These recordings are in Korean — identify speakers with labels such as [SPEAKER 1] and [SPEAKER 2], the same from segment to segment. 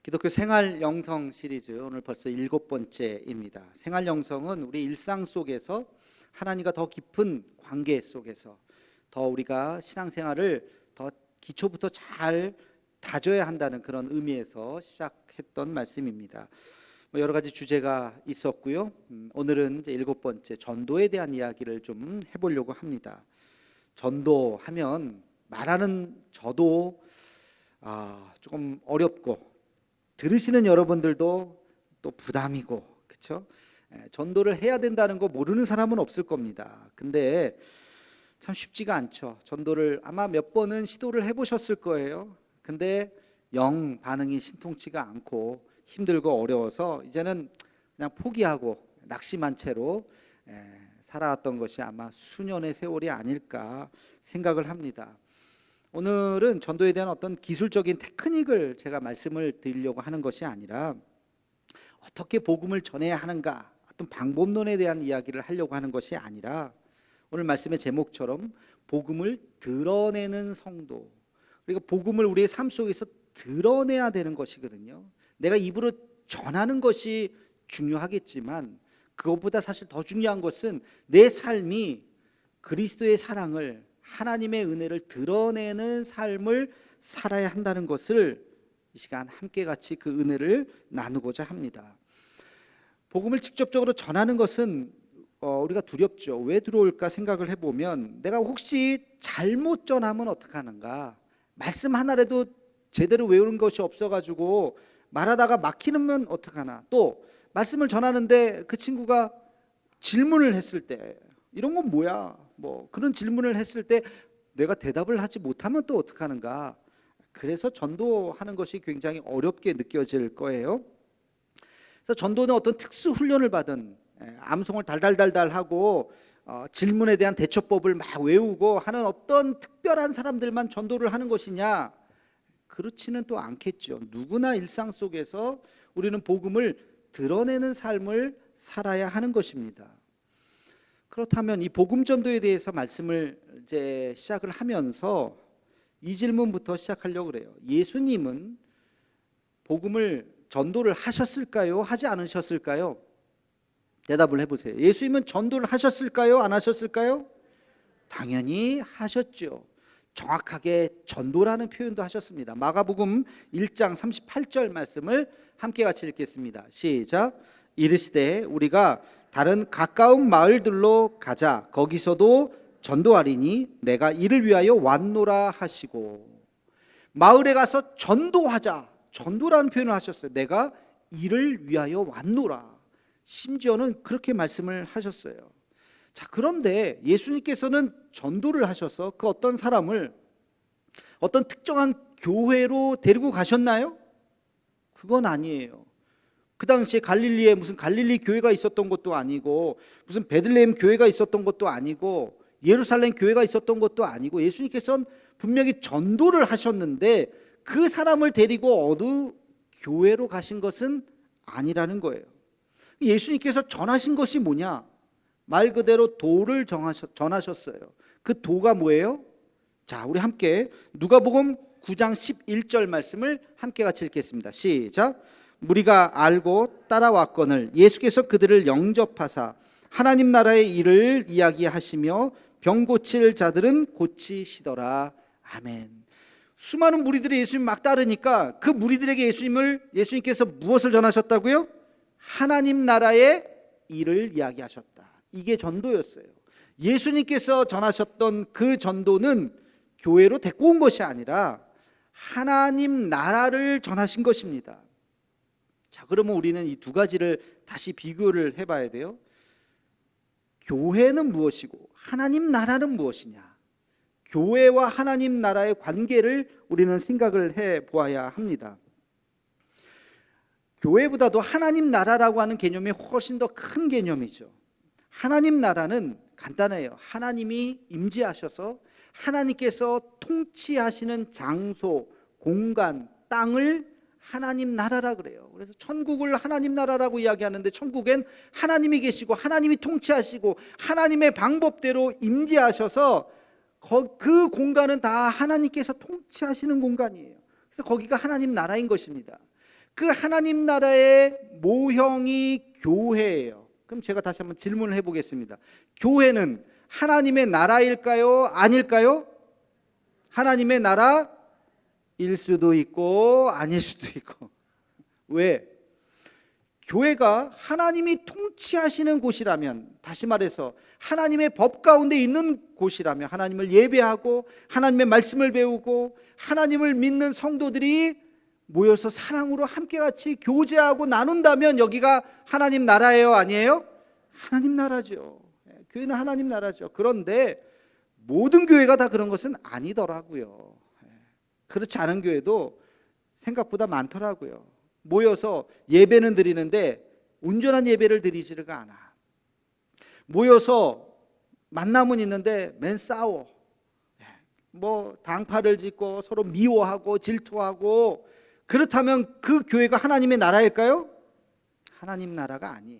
[SPEAKER 1] 기독교 생활 영성 시리즈 오늘 벌써 7번째입니다. 생활 영성은 우리 일상 속에서 하나님과 더 깊은 관계 속에서 더 우리가 신앙생활을 더 기초부터 잘 다져야 한다는 그런 의미에서 시작했던 말씀입니다. 여러 가지 주제가 있었고요. 오늘은 이제 7번째 전도에 대한 이야기를 좀 해보려고 합니다. 전도하면 말하는 저도 조금 어렵고 들으시는 여러분들도 또 부담이고, 그렇죠? 전도를 해야 된다는 거 모르는 사람은 없을 겁니다. 근데 참 쉽지가 않죠. 전도를 아마 몇 번은 시도를 해보셨을 거예요. 근데 영 반응이 신통치가 않고 힘들고 어려워서 이제는 그냥 포기하고 낙심한 채로 살아왔던 것이 아마 수년의 세월이 아닐까 생각을 합니다. 오늘은 전도에 대한 어떤 기술적인 테크닉을 제가 말씀을 드리려고 하는 것이 아니라 어떻게 복음을 전해야 하는가, 어떤 방법론에 대한 이야기를 하려고 하는 것이 아니라 오늘 말씀의 제목처럼 복음을 드러내는 성도, 그러니까 복음을 우리의 삶 속에서 드러내야 되는 것이거든요. 내가 입으로 전하는 것이 중요하겠지만 그것보다 사실 더 중요한 것은 내 삶이 그리스도의 사랑을, 하나님의 은혜를 드러내는 삶을 살아야 한다는 것을 이 시간 함께 같이 그 은혜를 나누고자 합니다. 복음을 직접적으로 전하는 것은 우리가 두렵죠. 왜 두려울까 생각을 해보면 내가 혹시 잘못 전하면 어떡하는가, 말씀 하나라도 제대로 외우는 것이 없어가지고 말하다가 막히면 어떡하나, 또 말씀을 전하는데 그 친구가 질문을 했을 때 이런 건 뭐야, 뭐 그런 질문을 했을 때 내가 대답을 하지 못하면 또 어떡하는가. 그래서 전도하는 것이 굉장히 어렵게 느껴질 거예요. 그래서 전도는 어떤 특수 훈련을 받은, 암송을 달달달달 하고 질문에 대한 대처법을 막 외우고 하는 어떤 특별한 사람들만 전도를 하는 것이냐, 그렇지는 또 않겠죠. 누구나 일상 속에서 우리는 복음을 드러내는 삶을 살아야 하는 것입니다. 그렇다면 이 복음 전도에 대해서 말씀을 이제 시작을 하면서 이 질문부터 시작하려고 그래요. 예수님은 복음을 전도를 하셨을까요? 하지 않으셨을까요? 대답을 해보세요. 예수님은 전도를 하셨을까요? 안 하셨을까요? 당연히 하셨죠. 정확하게 전도라는 표현도 하셨습니다. 마가복음 1장 38절 말씀을 함께 같이 읽겠습니다. 시작. 이르시되 우리가 다른 가까운 마을들로 가자. 거기서도 전도하리니 내가 이를 위하여 왔노라 하시고, 마을에 가서 전도하자. 전도라는 표현을 하셨어요. 내가 이를 위하여 왔노라. 심지어는 그렇게 말씀을 하셨어요. 자, 그런데 예수님께서는 전도를 하셔서 그 어떤 사람을 어떤 특정한 교회로 데리고 가셨나요? 그건 아니에요. 그 당시에 갈릴리에 무슨 갈릴리 교회가 있었던 것도 아니고 무슨 베들레헴 교회가 있었던 것도 아니고 예루살렘 교회가 있었던 것도 아니고, 예수님께서는 분명히 전도를 하셨는데 그 사람을 데리고 어느 교회로 가신 것은 아니라는 거예요. 예수님께서 전하신 것이 뭐냐? 말 그대로 도를 전하셨어요. 그 도가 뭐예요? 자, 우리 함께 누가복음 9장 11절 말씀을 함께 같이 읽겠습니다. 시작. 무리가 알고 따라왔거늘 예수께서 그들을 영접하사 하나님 나라의 일을 이야기하시며 병 고칠 자들은 고치시더라. 아멘. 수많은 무리들이 예수님 막 따르니까 그 무리들에게 예수님께서 무엇을 전하셨다고요? 하나님 나라의 일을 이야기하셨다. 이게 전도였어요. 예수님께서 전하셨던 그 전도는 교회로 데리고 온 것이 아니라 하나님 나라를 전하신 것입니다. 자, 그러면 우리는 이 두 가지를 다시 비교를 해봐야 돼요. 교회는 무엇이고 하나님 나라는 무엇이냐? 교회와 하나님 나라의 관계를 우리는 생각을 해보아야 합니다. 교회보다도 하나님 나라라고 하는 개념이 훨씬 더 큰 개념이죠. 하나님 나라는 간단해요. 하나님이 임재하셔서 하나님께서 통치하시는 장소, 공간, 땅을 하나님 나라라 그래요. 그래서 천국을 하나님 나라라고 이야기하는데 천국엔 하나님이 계시고 하나님이 통치하시고 하나님의 방법대로 임재하셔서 그 공간은 다 하나님께서 통치하시는 공간이에요. 그래서 거기가 하나님 나라인 것입니다. 그 하나님 나라의 모형이 교회예요. 그럼 제가 다시 한번 질문을 해보겠습니다. 교회는 하나님의 나라일까요? 아닐까요? 하나님의 나라일 수도 있고 아닐 수도 있고. 왜? 교회가 하나님이 통치하시는 곳이라면, 다시 말해서 하나님의 법 가운데 있는 곳이라면, 하나님을 예배하고 하나님의 말씀을 배우고 하나님을 믿는 성도들이 모여서 사랑으로 함께 같이 교제하고 나눈다면 여기가 하나님 나라예요? 아니에요? 하나님 나라죠. 교회는 하나님 나라죠. 그런데 모든 교회가 다 그런 것은 아니더라고요. 그렇지 않은 교회도 생각보다 많더라고요. 모여서 예배는 드리는데 온전한 예배를 드리지가 않아. 모여서 만남은 있는데 맨 싸워. 당파를 짓고 서로 미워하고 질투하고. 그렇다면 그 교회가 하나님의 나라일까요? 하나님 나라가 아니에요.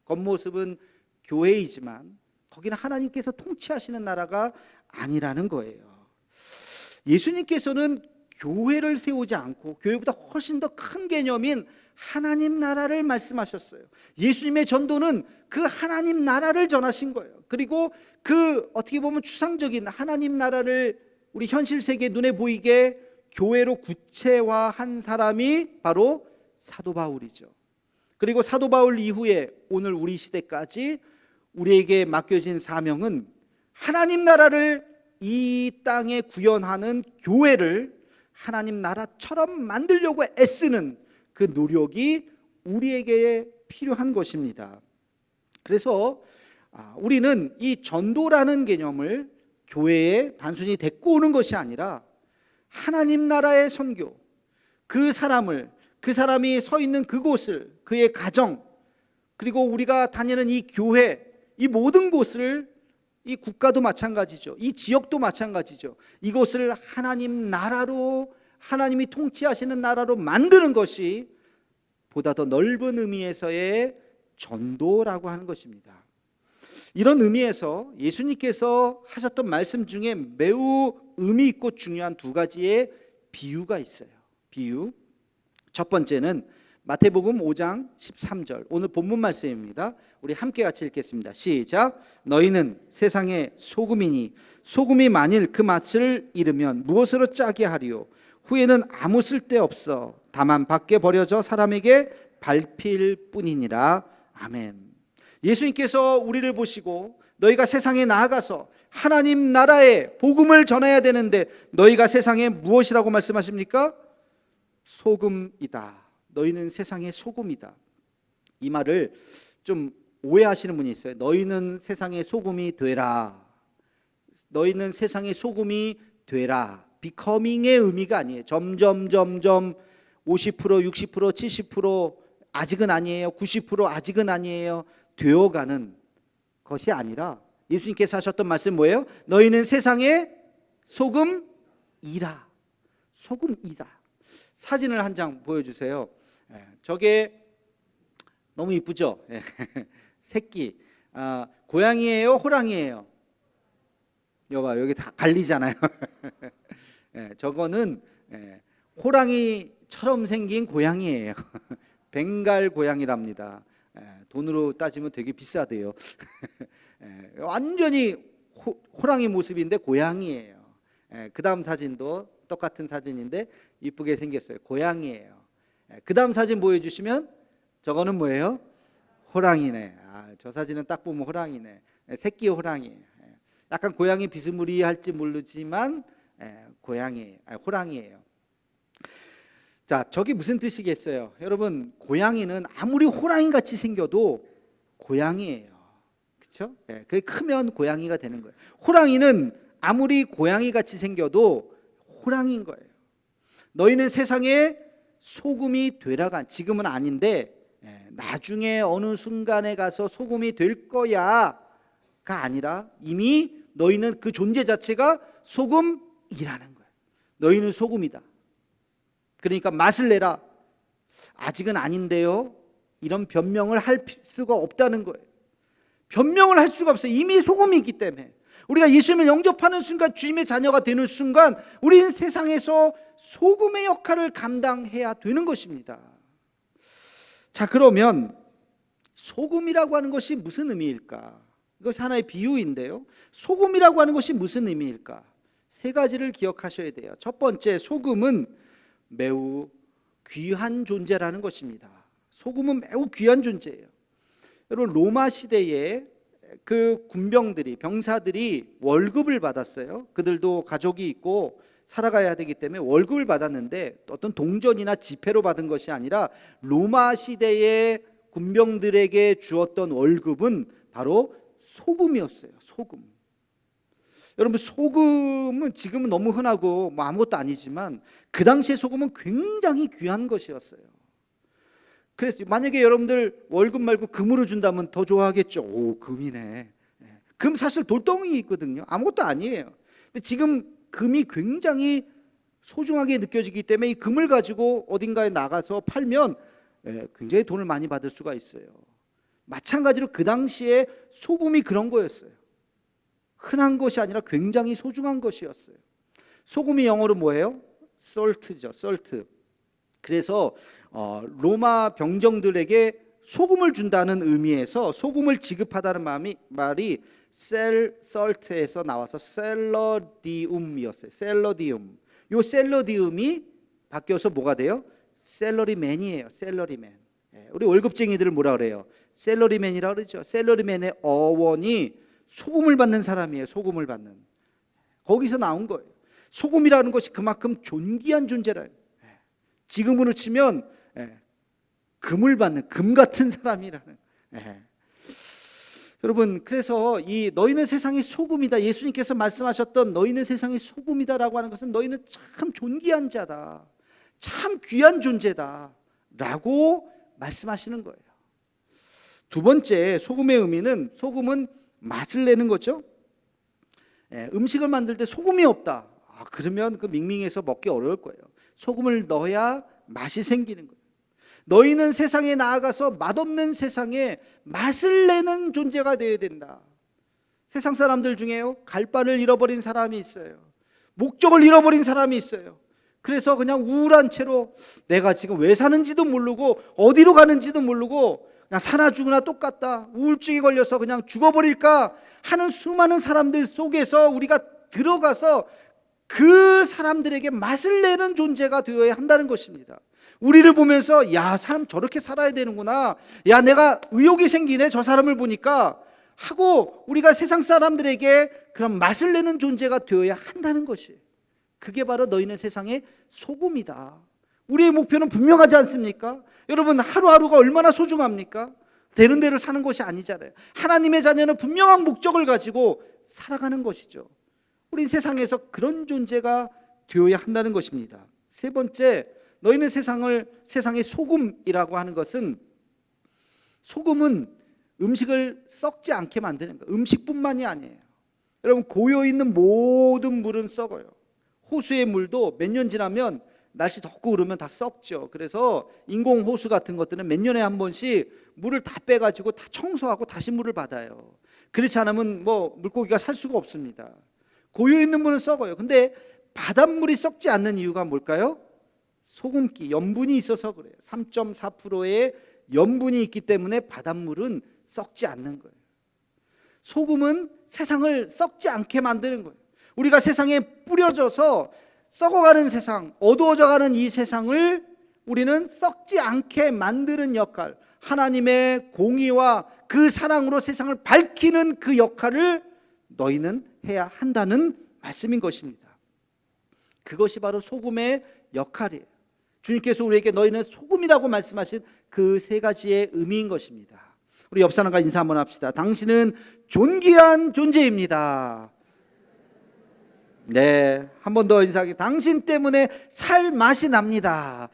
[SPEAKER 1] 겉모습은 교회이지만 거기는 하나님께서 통치하시는 나라가 아니라는 거예요. 예수님께서는 교회를 세우지 않고 교회보다 훨씬 더 큰 개념인 하나님 나라를 말씀하셨어요. 예수님의 전도는 그 하나님 나라를 전하신 거예요. 그리고 그 어떻게 보면 추상적인 하나님 나라를 우리 현실 세계 눈에 보이게 교회로 구체화한 사람이 바로 사도 바울이죠. 그리고 사도 바울 이후에 오늘 우리 시대까지 우리에게 맡겨진 사명은 하나님 나라를 이 땅에 구현하는 교회를 하나님 나라처럼 만들려고 애쓰는 그 노력이 우리에게 필요한 것입니다. 그래서 우리는 이 전도라는 개념을 교회에 단순히 데리고 오는 것이 아니라 하나님 나라의 선교, 그 사람이 서 있는 그곳을, 그의 가정, 그리고 우리가 다니는 이 교회, 이 모든 곳을, 이 국가도 마찬가지죠. 이 지역도 마찬가지죠. 이곳을 하나님 나라로, 하나님이 통치하시는 나라로 만드는 것이 보다 더 넓은 의미에서의 전도라고 하는 것입니다. 이런 의미에서 예수님께서 하셨던 말씀 중에 매우 의미 있고 중요한 두 가지의 비유가 있어요. 비유. 첫 번째는 마태복음 5장 13절, 오늘 본문 말씀입니다. 우리 함께 같이 읽겠습니다. 시작. 너희는 세상의 소금이니 소금이 만일 그 맛을 잃으면 무엇으로 짜게 하리요? 후에는 아무 쓸데없어 다만 밖에 버려져 사람에게 밟힐 뿐이니라. 아멘. 예수님께서 우리를 보시고 너희가 세상에 나아가서 하나님 나라의 복음을 전해야 되는데 너희가 세상에 무엇이라고 말씀하십니까? 소금이다. 너희는 세상의 소금이다. 이 말을 좀 오해하시는 분이 있어요. 너희는 세상의 소금이 되라. 너희는 세상의 소금이 되라. becoming의 의미가 아니에요. 점점 50%, 60%, 70% 아직은 아니에요. 90% 아직은 아니에요. 되어가는 것이 아니라 예수님께서 하셨던 말씀 뭐예요? 너희는 세상의 소금이라. 소금이다. 사진을 한 장 보여주세요. 저게 너무 이쁘죠? 새끼. 고양이예요? 호랑이예요? 여봐, 여기 다 갈리잖아요. 저거는 호랑이처럼 생긴 고양이예요. 벵갈 고양이랍니다. 돈으로 따지면 되게 비싸대요. 완전히 호랑이 모습인데 고양이에요. 그 다음 사진도 똑같은 사진인데 이쁘게 생겼어요. 고양이에요. 그 다음 사진 보여주시면 저거는 뭐예요? 호랑이네. 저 사진은 딱 보면 호랑이네. 새끼 호랑이. 약간 고양이 비스무리할지 모르지만 호랑이에요. 자, 저게 무슨 뜻이겠어요? 여러분, 고양이는 아무리 호랑이같이 생겨도 고양이에요. 그렇죠? 그게 크면 고양이가 되는 거예요. 호랑이는 아무리 고양이같이 생겨도 호랑이인 거예요. 너희는 세상에 소금이 되라가, 지금은 아닌데 나중에 어느 순간에 가서 소금이 될 거야가 아니라 이미 너희는 그 존재 자체가 소금이라는 거예요. 너희는 소금이다. 그러니까 맛을 내라. 아직은 아닌데요. 이런 변명을 할 수가 없다는 거예요. 변명을 할 수가 없어요. 이미 소금이 있기 때문에. 우리가 예수님을 영접하는 순간, 주님의 자녀가 되는 순간 우리는 세상에서 소금의 역할을 감당해야 되는 것입니다. 자, 그러면 소금이라고 하는 것이 무슨 의미일까? 이것이 하나의 비유인데요. 소금이라고 하는 것이 무슨 의미일까? 세 가지를 기억하셔야 돼요. 첫 번째, 소금은 매우 귀한 존재라는 것입니다. 소금은 매우 귀한 존재예요. 여러분, 로마 시대에 그 군병들이, 병사들이 월급을 받았어요. 그들도 가족이 있고 살아가야 되기 때문에 월급을 받았는데 어떤 동전이나 지폐로 받은 것이 아니라 로마 시대의 군병들에게 주었던 월급은 바로 소금이었어요. 소금. 여러분, 소금은 지금은 너무 흔하고 뭐 아무것도 아니지만 그 당시에 소금은 굉장히 귀한 것이었어요. 그래서 만약에 여러분들 월급 말고 금으로 준다면 더 좋아하겠죠. 오, 금이네. 금 사실 돌덩이 있거든요. 아무것도 아니에요. 근데 지금 금이 굉장히 소중하게 느껴지기 때문에 이 금을 가지고 어딘가에 나가서 팔면 굉장히 돈을 많이 받을 수가 있어요. 마찬가지로 그 당시에 소금이 그런 거였어요. 흔한 것이 아니라 굉장히 소중한 것이었어요. 소금이 영어로 뭐예요? salt죠. salt. 그래서 로마 병정들에게 소금을 준다는 의미에서 소금을 지급하다는 말이 salt에서 나와서 셀러디움이었어요. 셀러디움. 요 셀러디움이 바뀌어서 뭐가 돼요? 셀러리맨이에요. 셀러리맨. 우리 월급쟁이들을 뭐라 그래요? 셀러리맨이라고 그러죠. 셀러리맨의 어원이 소금을 받는 사람이에요. 소금을 받는. 거기서 나온 거예요. 소금이라는 것이 그만큼 존귀한 존재라요. 지금으로 치면 금을 받는, 금 같은 사람이라는. 여러분, 그래서 이 너희는 세상의 소금이다, 예수님께서 말씀하셨던 너희는 세상의 소금이다라고 하는 것은 너희는 참 존귀한 자다, 참 귀한 존재다 라고 말씀하시는 거예요. 두 번째, 소금의 의미는, 소금은 맛을 내는 거죠. 음식을 만들 때 소금이 없다, 그러면 그 밍밍해서 먹기 어려울 거예요. 소금을 넣어야 맛이 생기는 거예요. 너희는 세상에 나아가서 맛없는 세상에 맛을 내는 존재가 되어야 된다. 세상 사람들 중에요, 갈 바를 잃어버린 사람이 있어요. 목적을 잃어버린 사람이 있어요. 그래서 그냥 우울한 채로 내가 지금 왜 사는지도 모르고 어디로 가는지도 모르고 그냥 사나 죽으나 똑같다, 우울증에 걸려서 그냥 죽어버릴까 하는 수많은 사람들 속에서 우리가 들어가서 그 사람들에게 맛을 내는 존재가 되어야 한다는 것입니다. 우리를 보면서 야, 사람 저렇게 살아야 되는구나, 야, 내가 의욕이 생기네 저 사람을 보니까 하고 우리가 세상 사람들에게 그런 맛을 내는 존재가 되어야 한다는 것이, 그게 바로 너희는 세상의 소금이다. 우리의 목표는 분명하지 않습니까? 여러분, 하루하루가 얼마나 소중합니까? 되는 대로 사는 것이 아니잖아요. 하나님의 자녀는 분명한 목적을 가지고 살아가는 것이죠. 우리 세상에서 그런 존재가 되어야 한다는 것입니다. 세 번째, 너희는 세상의 소금이라고 하는 것은, 소금은 음식을 썩지 않게 만드는 거예요. 음식뿐만이 아니에요. 여러분, 고여있는 모든 물은 썩어요. 호수의 물도 몇 년 지나면 날씨 덥고 그러면 다 썩죠. 그래서 인공 호수 같은 것들은 몇 년에 한 번씩 물을 다 빼가지고 다 청소하고 다시 물을 받아요. 그렇지 않으면 뭐 물고기가 살 수가 없습니다. 고여있는 물은 썩어요. 근데 바닷물이 썩지 않는 이유가 뭘까요? 소금기, 염분이 있어서 그래요. 3.4%의 염분이 있기 때문에 바닷물은 썩지 않는 거예요. 소금은 세상을 썩지 않게 만드는 거예요. 우리가 세상에 뿌려져서 썩어가는 세상, 어두워져가는 이 세상을 우리는 썩지 않게 만드는 역할, 하나님의 공의와 그 사랑으로 세상을 밝히는 그 역할을 너희는 해야 한다는 말씀인 것입니다. 그것이 바로 소금의 역할이에요. 주님께서 우리에게 너희는 소금이라고 말씀하신 그 세 가지의 의미인 것입니다. 우리 옆 사람과 인사 한번 합시다. 당신은 존귀한 존재입니다. 네, 한 번 더 인사하기. 당신 때문에 살 맛이 납니다.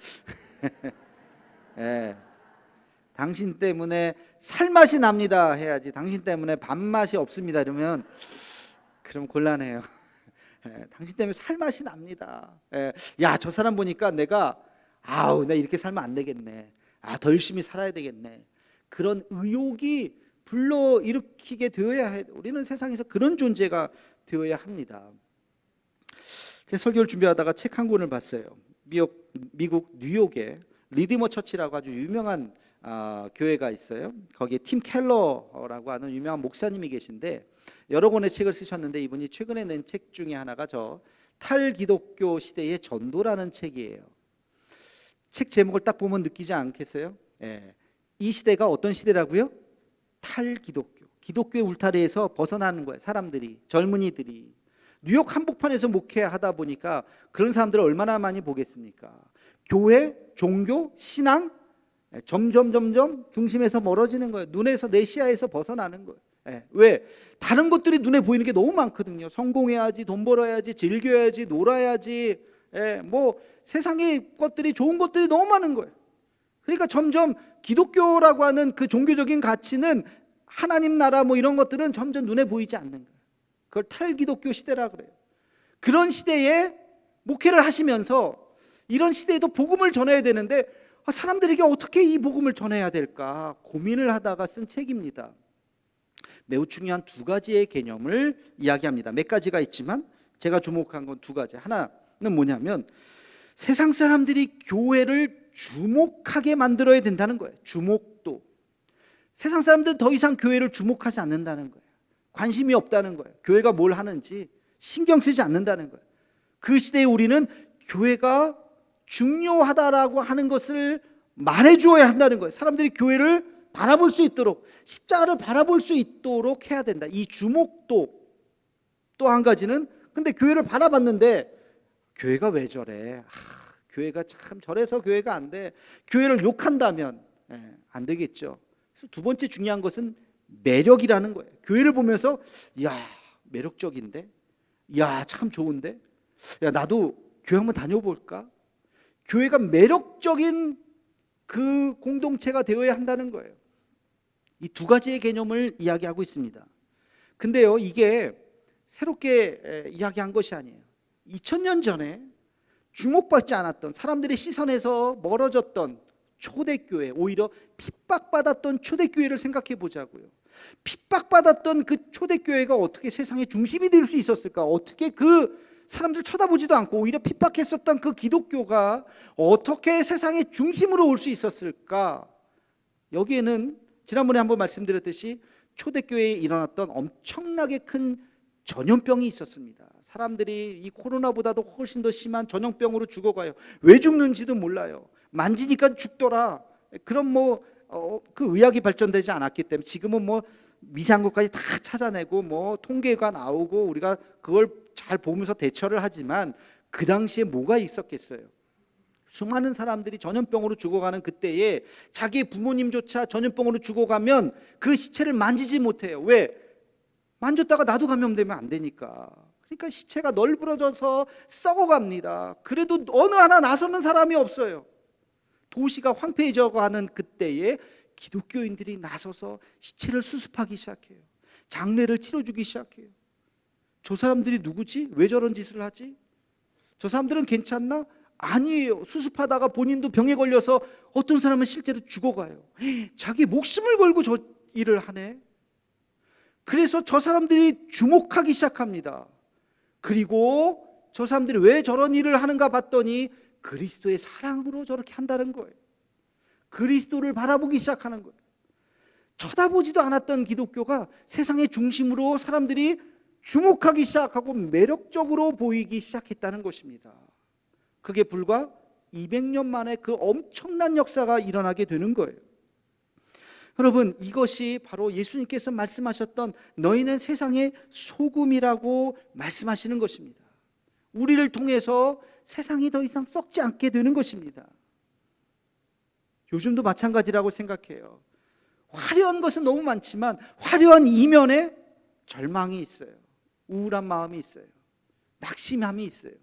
[SPEAKER 1] 네, 당신 때문에 살 맛이 납니다 해야지. 당신 때문에 밥맛이 없습니다 이러면 그럼 곤란해요. 네, 당신 때문에 살 맛이 납니다. 네, 야, 저 사람 보니까 내가 나 이렇게 살면 안 되겠네. 더 열심히 살아야 되겠네. 그런 의욕이 불러일으키게 되어야 해. 우리는 세상에서 그런 존재가 되어야 합니다. 제 설교를 준비하다가 책 한 권을 봤어요. 미국 뉴욕에 리디머 처치라고 아주 유명한 교회가 있어요. 거기에 팀 켈러라고 하는 유명한 목사님이 계신데 여러 권의 책을 쓰셨는데 이분이 최근에 낸 책 중에 하나가 저 탈기독교 시대의 전도라는 책이에요. 책 제목을 딱 보면 느끼지 않겠어요? 예. 이 시대가 어떤 시대라고요? 탈기독교. 기독교의 울타리에서 벗어나는 거예요. 사람들이, 젊은이들이. 뉴욕 한복판에서 목회하다 보니까 그런 사람들을 얼마나 많이 보겠습니까? 교회, 종교, 신앙 점점 중심에서 멀어지는 거예요. 눈에서, 내 시야에서 벗어나는 거예요. 왜? 다른 것들이 눈에 보이는 게 너무 많거든요. 성공해야지, 돈 벌어야지, 즐겨야지, 놀아야지, 뭐 세상의 것들이, 좋은 것들이 너무 많은 거예요. 그러니까 점점 기독교라고 하는 그 종교적인 가치는, 하나님 나라 뭐 이런 것들은 점점 눈에 보이지 않는 거예요. 그걸 탈기독교 시대라 그래요. 그런 시대에 목회를 하시면서 이런 시대에도 복음을 전해야 되는데 사람들에게 어떻게 이 복음을 전해야 될까 고민을 하다가 쓴 책입니다. 매우 중요한 두 가지의 개념을 이야기합니다. 몇 가지가 있지만 제가 주목한 건 두 가지. 하나는 뭐냐면 세상 사람들이 교회를 주목하게 만들어야 된다는 거예요. 주목도. 세상 사람들은 더 이상 교회를 주목하지 않는다는 거예요. 관심이 없다는 거예요. 교회가 뭘 하는지 신경 쓰지 않는다는 거예요. 그 시대에 우리는 교회가 중요하다라고 하는 것을 말해주어야 한다는 거예요. 사람들이 교회를 바라볼 수 있도록, 십자가를 바라볼 수 있도록 해야 된다. 이 주목도. 또 한 가지는 근데 교회를 바라봤는데 교회가 왜 저래? 교회가 참 저래서 교회가 안 돼. 교회를 욕한다면 안 되겠죠. 그래서 두 번째 중요한 것은 매력이라는 거예요. 교회를 보면서 야, 매력적인데? 야, 참 좋은데? 야, 나도 교회 한번 다녀볼까? 교회가 매력적인 그 공동체가 되어야 한다는 거예요. 이 두 가지의 개념을 이야기하고 있습니다. 근데요, 이게 새롭게 이야기한 것이 아니에요. 2000년 전에 주목받지 않았던, 사람들의 시선에서 멀어졌던 초대교회, 오히려 핍박받았던 초대교회를 생각해 보자고요. 핍박받았던 그 초대교회가 어떻게 세상의 중심이 될 수 있었을까? 어떻게 그 사람들 쳐다보지도 않고 오히려 핍박했었던 그 기독교가 어떻게 세상의 중심으로 올 수 있었을까? 여기에는 지난번에 한번 말씀드렸듯이 초대교회에 일어났던 엄청나게 큰 전염병이 있었습니다. 사람들이 이 코로나보다도 훨씬 더 심한 전염병으로 죽어가요. 왜 죽는지도 몰라요. 만지니까 죽더라. 그럼 그 의학이 발전되지 않았기 때문에 지금은 미세한 것까지 다 찾아내고 통계가 나오고 우리가 그걸 잘 보면서 대처를 하지만 그 당시에 뭐가 있었겠어요? 수많은 사람들이 전염병으로 죽어가는 그때에 자기의 부모님조차 전염병으로 죽어가면 그 시체를 만지지 못해요. 왜? 만졌다가 나도 감염되면 안 되니까. 그러니까 시체가 널브러져서 썩어갑니다. 그래도 어느 하나 나서는 사람이 없어요. 도시가 황폐해져가는 그때에 기독교인들이 나서서 시체를 수습하기 시작해요. 장례를 치러주기 시작해요. 저 사람들이 누구지? 왜 저런 짓을 하지? 저 사람들은 괜찮나? 아니에요. 수습하다가 본인도 병에 걸려서 어떤 사람은 실제로 죽어가요. 자기 목숨을 걸고 저 일을 하네. 그래서 저 사람들이 주목하기 시작합니다. 그리고 저 사람들이 왜 저런 일을 하는가 봤더니 그리스도의 사랑으로 저렇게 한다는 거예요. 그리스도를 바라보기 시작하는 거예요. 쳐다보지도 않았던 기독교가 세상의 중심으로 사람들이 주목하기 시작하고 매력적으로 보이기 시작했다는 것입니다. 그게 불과 200년 만에 그 엄청난 역사가 일어나게 되는 거예요. 여러분, 이것이 바로 예수님께서 말씀하셨던 너희는 세상의 소금이라고 말씀하시는 것입니다. 우리를 통해서 세상이 더 이상 썩지 않게 되는 것입니다. 요즘도 마찬가지라고 생각해요. 화려한 것은 너무 많지만 화려한 이면에 절망이 있어요. 우울한 마음이 있어요. 낙심함이 있어요.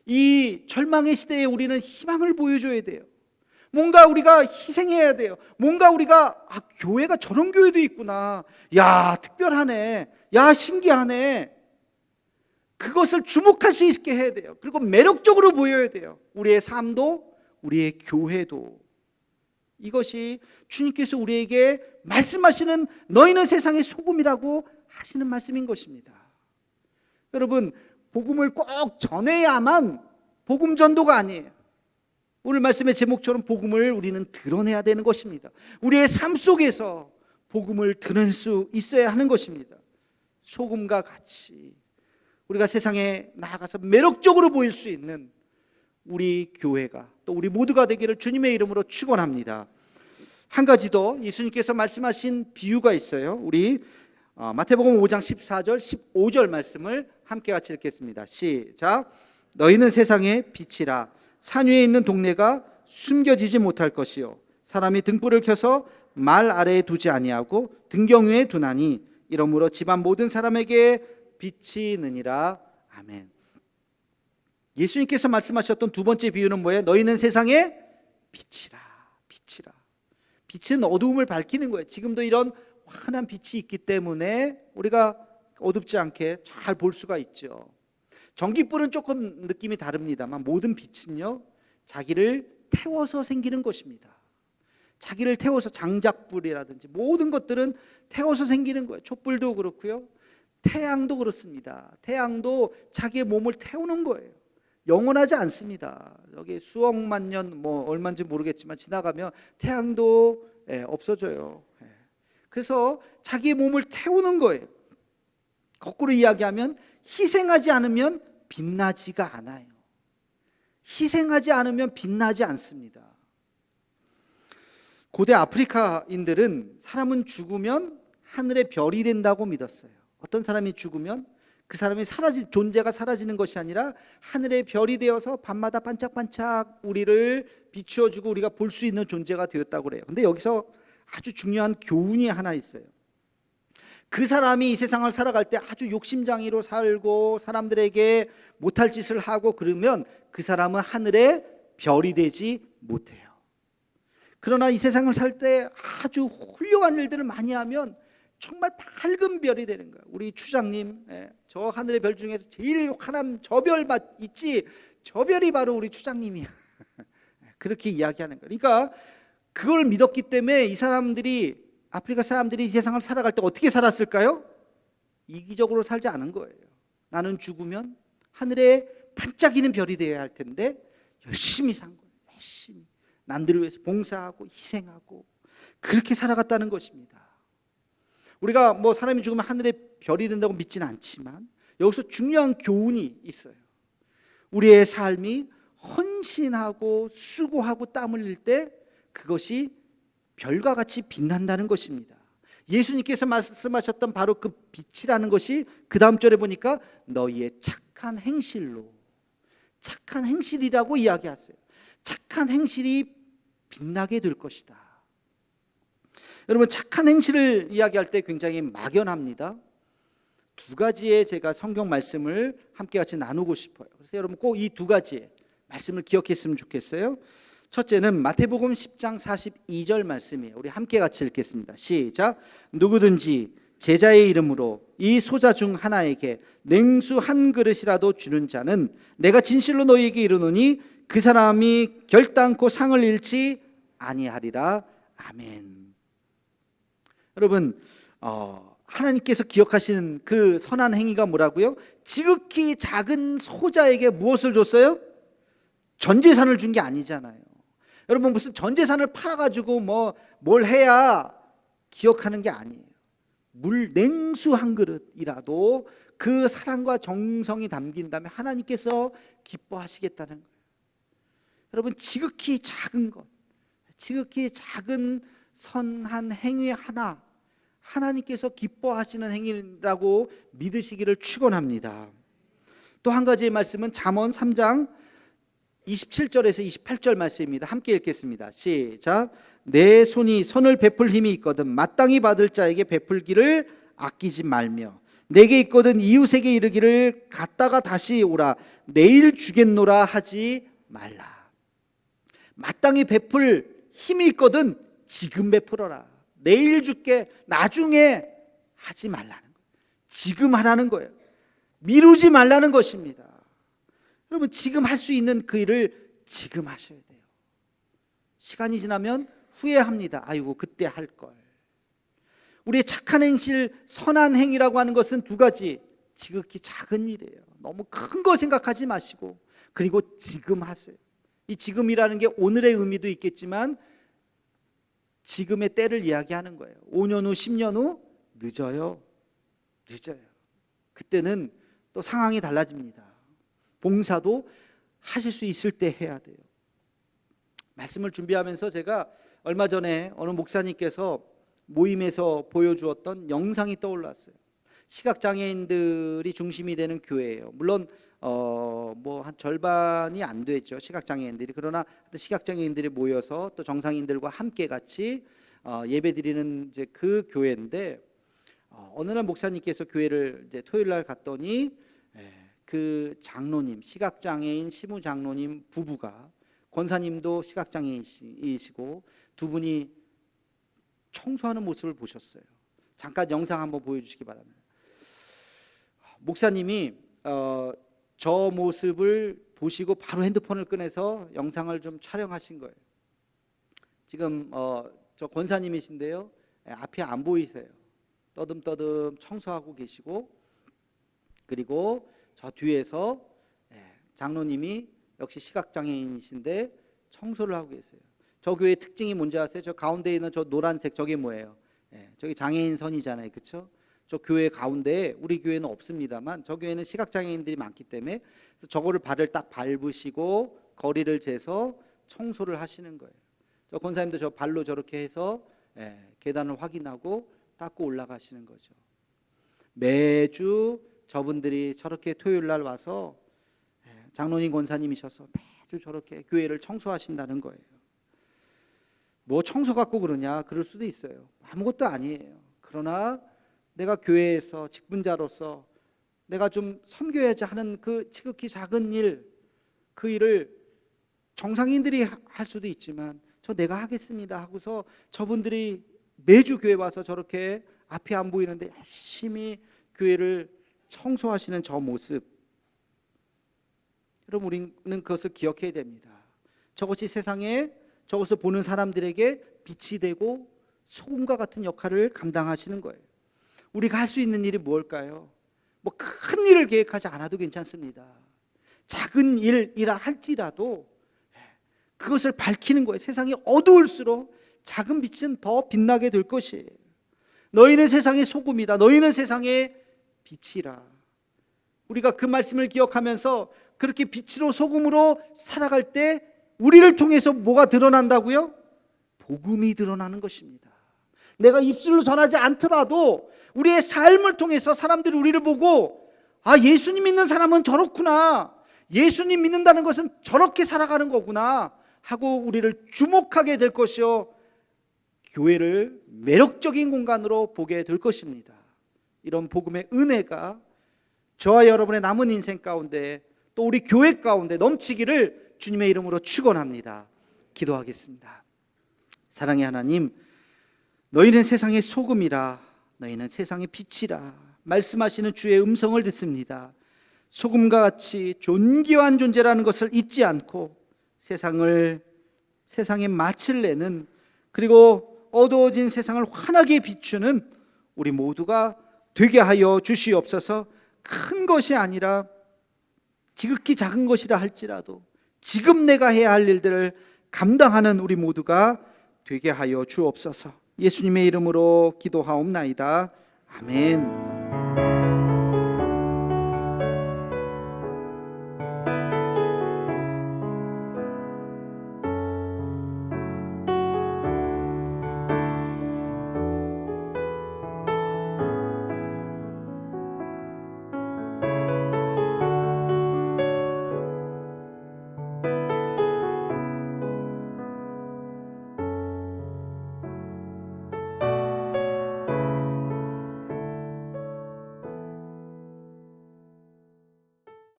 [SPEAKER 1] 이 절망의 시대에 우리는 희망을 보여줘야 돼요. 뭔가 우리가 희생해야 돼요. 뭔가 우리가 교회가 저런 교회도 있구나. 야, 특별하네. 야, 신기하네. 그것을 주목할 수 있게 해야 돼요. 그리고 매력적으로 보여야 돼요. 우리의 삶도 우리의 교회도. 이것이 주님께서 우리에게 말씀하시는 너희는 세상의 소금이라고 하시는 말씀인 것입니다. 여러분, 복음을 꼭 전해야만 복음 전도가 아니에요. 오늘 말씀의 제목처럼 복음을 우리는 드러내야 되는 것입니다. 우리의 삶 속에서 복음을 드러낼 수 있어야 하는 것입니다. 소금과 같이 우리가 세상에 나아가서 매력적으로 보일 수 있는 우리 교회가, 또 우리 모두가 되기를 주님의 이름으로 축원합니다. 한 가지 더 예수님께서 말씀하신 비유가 있어요. 우리 마태복음 5장 14절 15절 말씀을 함께 같이 읽겠습니다. 시작. 너희는 세상의 빛이라. 산 위에 있는 동네가 숨겨지지 못할 것이요 사람이 등불을 켜서 말 아래에 두지 아니하고 등경 위에 두나니 이러므로 집안 모든 사람에게 빛이 느니라. 아멘. 예수님께서 말씀하셨던 두 번째 비유는 뭐예요? 너희는 세상의 빛이라. 빛이라. 빛은 어두움을 밝히는 거예요. 지금도 이런 환한 빛이 있기 때문에 우리가 어둡지 않게 잘 볼 수가 있죠. 전기불은 조금 느낌이 다릅니다만 모든 빛은요, 자기를 태워서 생기는 것입니다. 자기를 태워서, 장작불이라든지 모든 것들은 태워서 생기는 거예요. 촛불도 그렇고요, 태양도 그렇습니다. 태양도 자기의 몸을 태우는 거예요. 영원하지 않습니다. 여기 수억만 년 얼마인지 모르겠지만 지나가면 태양도 없어져요. 그래서 자기의 몸을 태우는 거예요. 거꾸로 이야기하면 희생하지 않으면 빛나지가 않아요. 희생하지 않으면 빛나지 않습니다. 고대 아프리카인들은 사람은 죽으면 하늘의 별이 된다고 믿었어요. 어떤 사람이 죽으면 그 사람이 존재가 사라지는 것이 아니라 하늘의 별이 되어서 밤마다 반짝반짝 우리를 비추어주고 우리가 볼 수 있는 존재가 되었다고 그래요. 근데 여기서 아주 중요한 교훈이 하나 있어요. 그 사람이 이 세상을 살아갈 때 아주 욕심장이로 살고 사람들에게 못할 짓을 하고 그러면 그 사람은 하늘의 별이 되지 못해요. 그러나 이 세상을 살 때 아주 훌륭한 일들을 많이 하면 정말 밝은 별이 되는 거예요. 우리 추장님, 저 하늘의 별 중에서 제일 환한 저 별 있지, 저 별이 바로 우리 추장님이야. 그렇게 이야기하는 거예요. 그러니까 그걸 믿었기 때문에 이 사람들이, 아프리카 사람들이 이 세상을 살아갈 때 어떻게 살았을까요? 이기적으로 살지 않은 거예요. 나는 죽으면 하늘에 반짝이는 별이 되어야 할 텐데 열심히 산 거예요. 열심히 남들을 위해서 봉사하고 희생하고 그렇게 살아갔다는 것입니다. 우리가 사람이 죽으면 하늘에 별이 된다고 믿지는 않지만 여기서 중요한 교훈이 있어요. 우리의 삶이 헌신하고 수고하고 땀 흘릴 때 그것이 별과 같이 빛난다는 것입니다. 예수님께서 말씀하셨던 바로 그 빛이라는 것이 그 다음 절에 보니까 너희의 착한 행실로, 착한 행실이라고 이야기하세요. 착한 행실이 빛나게 될 것이다. 여러분, 착한 행실을 이야기할 때 굉장히 막연합니다. 두 가지의 제가 성경 말씀을 함께 같이 나누고 싶어요. 그래서 여러분 꼭 이 두 가지의 말씀을 기억했으면 좋겠어요. 첫째는 마태복음 10장 42절 말씀이에요. 우리 함께 같이 읽겠습니다. 시작. 누구든지 제자의 이름으로 이 소자 중 하나에게 냉수 한 그릇이라도 주는 자는 내가 진실로 너희에게 이르노니 그 사람이 결단코 상을 잃지 아니하리라. 아멘. 여러분, 하나님께서 기억하시는 그 선한 행위가 뭐라고요? 지극히 작은 소자에게 무엇을 줬어요? 전 재산을 준 게 아니잖아요. 여러분, 무슨 전 재산을 팔아가지고 뭘 해야 기억하는 게 아니에요. 냉수 한 그릇이라도 그 사랑과 정성이 담긴다면 하나님께서 기뻐하시겠다는 거예요. 여러분, 지극히 작은 것, 지극히 작은 선한 행위 하나, 하나님께서 기뻐하시는 행위라고 믿으시기를 축원합니다. 또 한 가지의 말씀은 잠언 3장 27절에서 28절 말씀입니다. 함께 읽겠습니다. 시작. 내 손이 선을 베풀 힘이 있거든 마땅히 받을 자에게 베풀기를 아끼지 말며 내게 있거든 이웃에게 이르기를 갔다가 다시 오라 내일 주겠노라 하지 말라. 마땅히 베풀 힘이 있거든 지금 베풀어라. 내일 줄게, 나중에 하지 말라는 거예요. 지금 하라는 거예요. 미루지 말라는 것입니다. 여러분, 지금 할 수 있는 그 일을 지금 하셔야 돼요. 시간이 지나면 후회합니다. 아이고, 그때 할 걸. 우리의 착한 행실, 선한 행위라고 하는 것은 두 가지, 지극히 작은 일이에요. 너무 큰 거 생각하지 마시고, 그리고 지금 하세요. 이 지금이라는 게 오늘의 의미도 있겠지만 지금의 때를 이야기하는 거예요. 5년 후, 10년 후 늦어요. 그때는 또 상황이 달라집니다. 봉사도 하실 수 있을 때 해야 돼요. 말씀을 준비하면서 제가 얼마 전에 어느 목사님께서 모임에서 보여주었던 영상이 떠올랐어요. 시각장애인들이 중심이 되는 교회예요. 물론 뭐 한 절반이 안 됐죠, 시각장애인들이. 그러나 시각장애인들이 모여서 또 정상인들과 함께 같이 예배드리는 이제 그 교회인데, 어느 날 목사님께서 교회를 이제 토요일 날 갔더니 그 장로님, 시각장애인 시무 장로님 부부가, 권사님도 시각장애인이시고 두 분이 청소하는 모습을 보셨어요. 잠깐 영상 한번 보여주시기 바랍니다. 목사님이 저 모습을 보시고 바로 핸드폰을 꺼내서 영상을 좀 촬영하신 거예요. 지금 저 권사님이신데요, 앞이 안 보이세요. 떠듬떠듬 청소하고 계시고, 그리고 저 뒤에서 장로님이 역시 시각장애인이신데 청소를 하고 계세요. 저 교회의 특징이 뭔지 아세요? 저 가운데 있는 저 노란색, 저게 뭐예요? 저기 장애인 선이잖아요, 그렇죠? 저 교회 가운데에, 우리 교회는 없습니다만 저 교회는 시각장애인들이 많기 때문에 그래서 저거를 발을 딱 밟으시고 거리를 재서 청소를 하시는 거예요. 저 권사님도 저 발로 저렇게 해서 계단을 확인하고 닦고 올라가시는 거죠. 매주 저분들이 저렇게 토요일 날 와서, 장로님 권사님이셔서 매주 저렇게 교회를 청소하신다는 거예요. 뭐 청소 갖고 그러냐, 그럴 수도 있어요. 아무것도 아니에요. 그러나 내가 교회에서 직분자로서 내가 좀 섬겨야지 하는 그 지극히 작은 일, 그 일을 정상인들이 할 수도 있지만 저 내가 하겠습니다 하고서 저분들이 매주 교회 와서 저렇게 앞이 안 보이는데 열심히 교회를 청소하시는 저 모습, 여러분 우리는 그것을 기억해야 됩니다. 저것이 세상에, 저것을 보는 사람들에게 빛이 되고 소금과 같은 역할을 감당하시는 거예요. 우리가 할 수 있는 일이 무엇일까요? 뭐 큰 일을 계획하지 않아도 괜찮습니다. 작은 일이라 할지라도 그것을 밝히는 거예요. 세상이 어두울수록 작은 빛은 더 빛나게 될 것이에요. 너희는 세상의 소금이다. 너희는 세상의 빛이라. 우리가 그 말씀을 기억하면서 그렇게 빛으로 소금으로 살아갈 때 우리를 통해서 뭐가 드러난다고요? 복음이 드러나는 것입니다. 내가 입술로 전하지 않더라도 우리의 삶을 통해서 사람들이 우리를 보고, 아, 예수님 믿는 사람은 저렇구나, 예수님 믿는다는 것은 저렇게 살아가는 거구나 하고 우리를 주목하게 될 것이요, 교회를 매력적인 공간으로 보게 될 것입니다. 이런 복음의 은혜가 저와 여러분의 남은 인생 가운데, 또 우리 교회 가운데 넘치기를 주님의 이름으로 축원합니다. 기도하겠습니다. 사랑의 하나님, 너희는 세상의 소금이라, 너희는 세상의 빛이라 말씀하시는 주의 음성을 듣습니다. 소금과 같이 존귀한 존재라는 것을 잊지 않고 세상에 맛을 내는, 그리고 어두워진 세상을 환하게 비추는 우리 모두가 되게 하여 주시옵소서. 큰 것이 아니라 지극히 작은 것이라 할지라도 지금 내가 해야 할 일들을 감당하는 우리 모두가 되게 하여 주옵소서. 예수님의 이름으로 기도하옵나이다. 아멘.